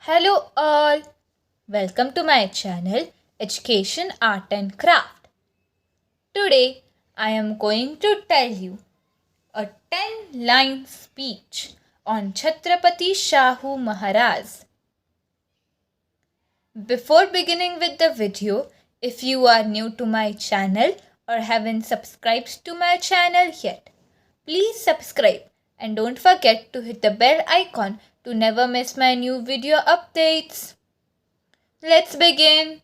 Hello all, welcome to my channel Education, Art and Craft. Today I am going to tell you a 10-line speech on Chhatrapati Shahu Maharaj. Before beginning with the video, if you are new to my channel or haven't subscribed to my channel yet, please subscribe and don't forget to hit the bell icon to never miss my new video updates. Let's begin.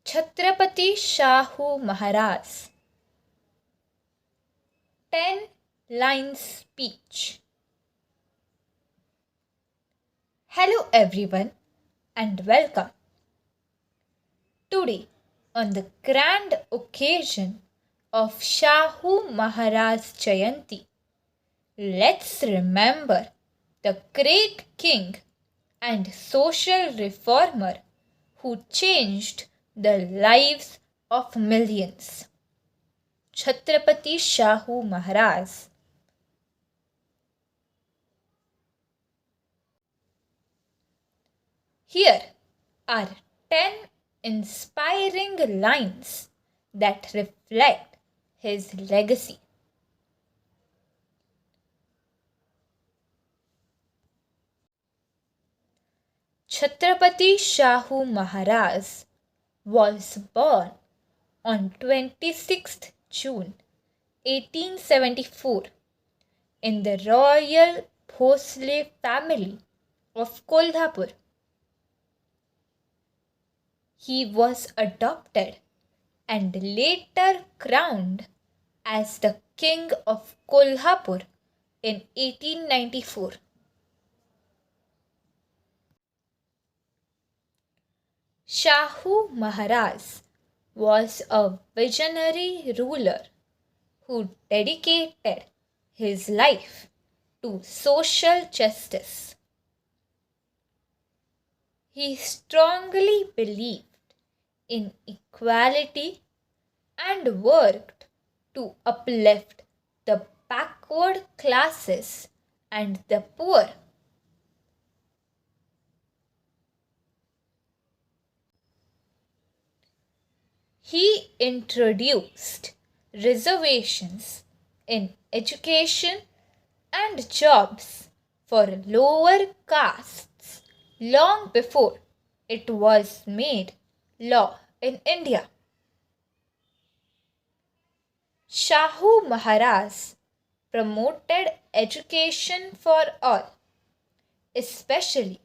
Chhatrapati Shahu Maharaj 10-line speech. Hello everyone and welcome. Today, on the grand occasion of Shahu Maharaj Jayanti, let's remember the great king and social reformer who changed the lives of millions. Chhatrapati Shahu Maharaj. Here are 10 inspiring lines that reflect his legacy. Chhatrapati Shahu Maharaj was born on 26th June 1874 in the royal Bhosle family of Kolhapur. He was adopted and later crowned as the King of Kolhapur in 1894. Shahu Maharaj was a visionary ruler who dedicated his life to social justice. He strongly believed in equality and worked to uplift the backward classes and the poor. He introduced reservations in education and jobs for lower castes long before it was made law in India. Shahu Maharaj promoted education for all, especially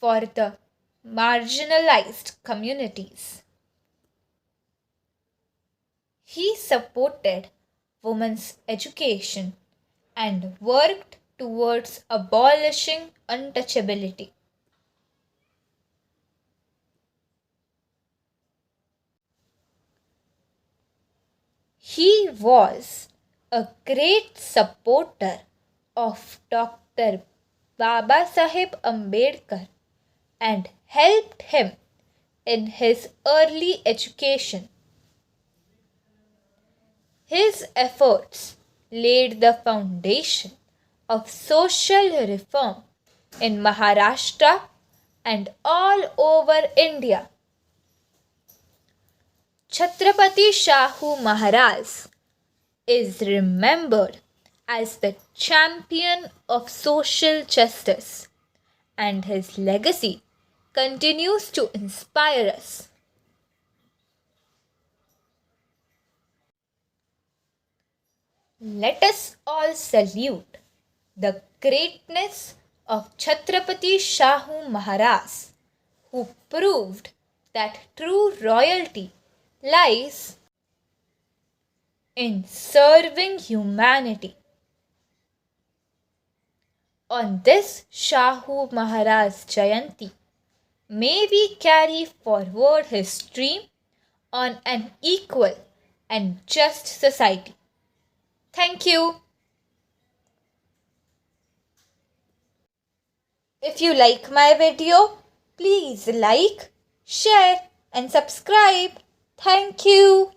for the marginalized communities. He supported women's education and worked towards abolishing untouchability. He was a great supporter of Dr. Babasaheb Ambedkar and helped him in his early education. His efforts laid the foundation of social reform in Maharashtra and all over India. Chhatrapati Shahu Maharaj is remembered as the champion of social justice, and his legacy continues to inspire us. Let us all salute the greatness of Chhatrapati Shahu Maharaj, who proved that true royalty lies in serving humanity. On this Shahu Maharaj Jayanti, may we carry forward his dream on an equal and just society. Thank you. If you like my video, please like, share and subscribe. Thank you.